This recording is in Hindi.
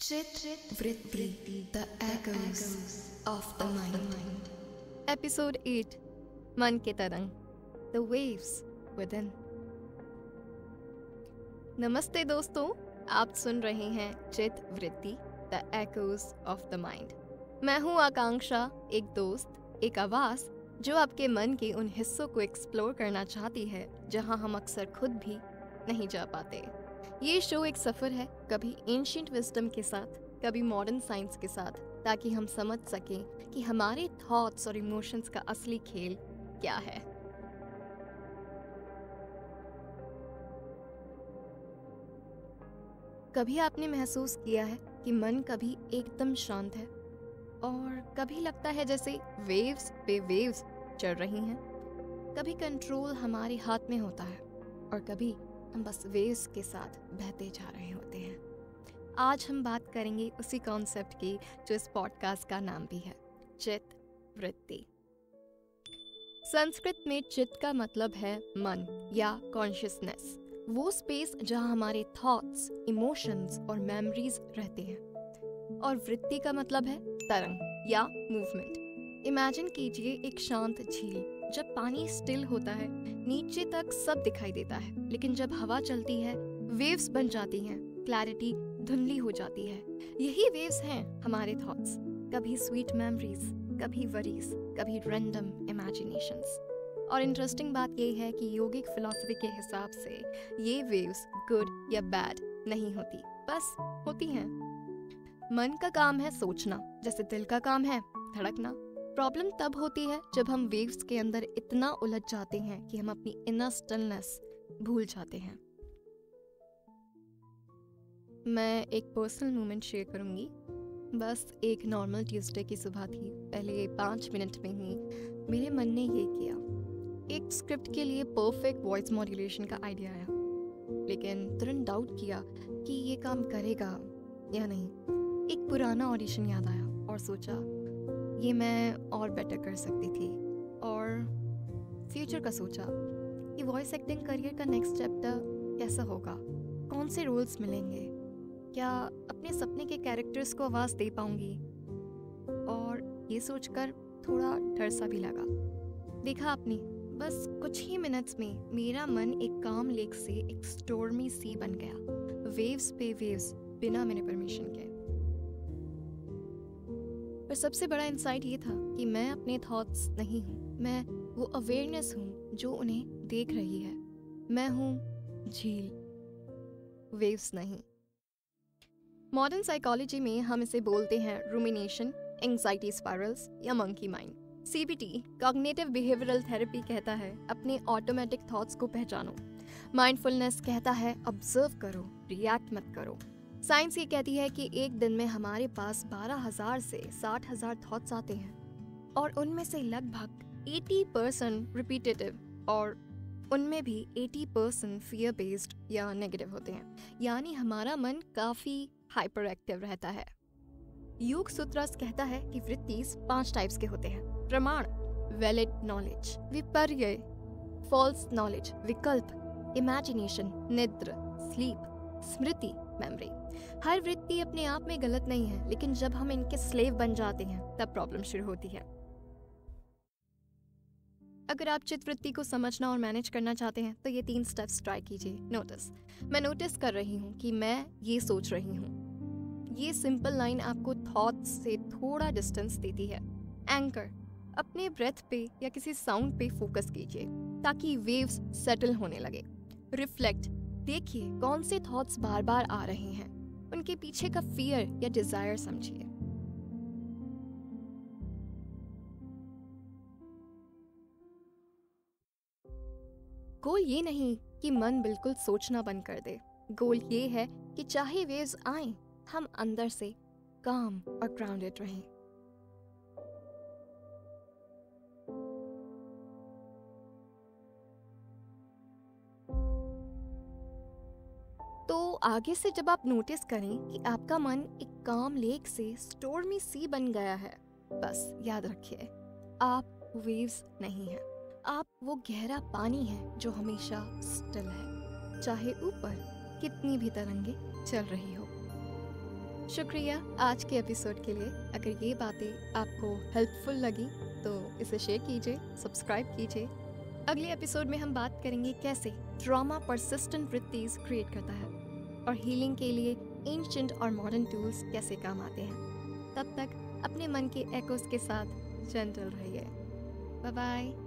Vritti, the echoes of the mind. Episode 8 मन के तरंग, The waves within. नमस्ते दोस्तों, आप सुन रहे हैं चित वृत्ति the echoes of the mind. मैं हूँ आकांक्षा, एक दोस्त, एक आवाज़ जो आपके मन के उन हिस्सों को एक्सप्लोर करना चाहती है जहाँ हम अक्सर खुद भी नहीं जा पाते. ये शो एक सफ़र है, कभी एंशिएंट विजडम के साथ, कभी मॉडर्न साइंस के साथ, ताकि हम समझ सकें कि हमारे थॉट्स और इमोशंस का असली खेल क्या है. कभी आपने महसूस किया है कि मन कभी एकदम शांत है और कभी लगता है जैसे वेव्स पे वेव्स चढ़ रही हैं. कभी कंट्रोल हमारे हाथ में होता है और कभी हम बस वेव्स के साथ बहते जा रहे होते हैं. आज हम बात करेंगे उसी कॉन्सेप्ट की जो इस पॉडकास्ट का नाम भी है, चित वृत्ति. संस्कृत में चित का मतलब है मन या कॉन्शियसनेस, वो स्पेस जहाँ हमारे थॉट्स, इमोशंस और मेमोरीज रहते हैं. और वृत्ति का मतलब है तरंग या मूवमेंट. इमेजिन कीजिए एक शांत झील. जब पानी स्टिल होता है, नीचे तक सब दिखाई देता है, लेकिन जब हवा चलती है, वेव्स बन जाती हैं, क्लैरिटी धुंधली हो जाती है. यही वेव्स हैं हमारे थॉट्स, कभी स्वीट मेमोरीज, कभी वरीज, कभी रैंडम इमेजिनेशंस. और इंटरेस्टिंग बात यह है कि योगिक फिलॉसफी के हिसाब से ये वेव्स गुड या बैड नहीं होती, बस होती हैं. मन का काम है सोचना, जैसे दिल का काम है धड़कना. प्रॉब्लम तब होती है जब हम वेव्स के अंदर इतना उलझ जाते हैं कि हम अपनी इनर स्टिलनेस भूल जाते हैं. मैं एक पर्सनल मोमेंट शेयर करूंगी. बस एक नॉर्मल ट्यूसडे की सुबह थी. पहले 5 मिनट में ही मेरे मन ने ये किया. एक स्क्रिप्ट के लिए परफेक्ट वॉइस मॉड्यूलेशन का आइडिया आया, लेकिन तुरंत डाउट किया कि ये काम करेगा या नहीं. एक पुराना ऑडिशन याद आया और सोचा ये मैं और बेटर कर सकती थी. और फ्यूचर का सोचा कि वॉइस एक्टिंग करियर का नेक्स्ट चैप्टर कैसा होगा, कौन से रोल्स मिलेंगे, क्या अपने सपने के कैरेक्टर्स को आवाज़ दे पाऊंगी. और ये सोचकर थोड़ा डर सा भी लगा. देखा आपने, बस कुछ ही मिनट्स में मेरा मन एक काम लेक से एक स्टॉर्मी सी बन गया, वेव्स पे वेव्स, बिना मैंने परमिशन के. पर सबसे बड़ा इंसाइट ये था कि मैं अपने थॉट्स नहीं हूँ, मैं वो अवेयरनेस हूँ जो उन्हें देख रही है. मैं हूँ झील, वेव्स नहीं. मॉडर्न साइकोलॉजी में हम इसे बोलते हैं रूमिनेशन, एंग्जाइटी स्पाइरल्स या monkey mind. CBT cognitive behavioural therapy कहता है अपने ऑटोमेटिक थॉट्स को पहचानो. माइंडफुलनेस कहता है ऑब्जर्व करो, रिएक्ट मत करो. साइंस ये कहती है कि एक दिन में हमारे पास 12,000 से 60,000 थॉट्स आते हैं और उनमें से लगभग 80% रिपीटेटिव और उनमें भी 80% फियर बेस्ड या नेगेटिव होते हैं. यानी हमारा मन काफी हाइपर एक्टिव रहता है. योग सूत्रस कहता है कि वृत्तिस 5 टाइप्स के होते हैं. प्रमाण, वैलिड नॉलेज, विपर्य, फॉल्स नॉलेज, विकल्प, इमेजिनेशन, निद्र, स्लीप, स्मृति, मेमोरी. हर वृत्ति अपने आप में गलत नहीं है, लेकिन जब हम इनके स्लेव बन जाते हैं तब प्रॉब्लम शुरू होती है. अगर आप चित वृत्ति को समझना और मैनेज करना चाहते हैं तो ये 3 स्टेप्स ट्राई कीजिए. नोटिस. मैं नोटिस कर रही हूँ कि मैं ये सोच रही हूँ. ये सिंपल लाइन आपको थॉट्स से थोड़ा डिस्टेंस देती है. एंकर. अपने ब्रेथ पे या किसी साउंड पे फोकस कीजिए ताकि वेव्स सेटल होने लगे. रिफ्लेक्ट. देखिए कौन से थॉट्स बार बार आ रहे हैं, उनके पीछे का फियर या डिजायर समझिए. गोल ये नहीं कि मन बिल्कुल सोचना बंद कर दे. गोल ये है कि चाहे वेव्स आएं, हम अंदर से काम और ग्राउंडेड रहें. तो आगे से जब आप नोटिस करें कि आपका मन एक काम लेक से स्टॉर्मी सी बन गया है, बस याद रखिए आप वेव्स नहीं हैं. आप वो गहरा पानी है जो हमेशा स्टिल है, चाहे ऊपर कितनी भी तरंगे चल रही हो. शुक्रिया आज के एपिसोड के लिए। अगर ये बातें आपको हेल्पफुल लगी तो इसे शेयर कीजिए, सब्सक्राइब कीजिए। अगले एपिसोड में हम बात करेंगे कैसे ट्रॉमा परसिस्टेंट वृत्तिज क्रिएट करता है और हीलिंग के लिए एंशिएंट और मॉडर्न टूल्स कैसे काम आते हैं। तब तक अपने मन के एकोस के साथ जेंटल रहिए। Bye bye.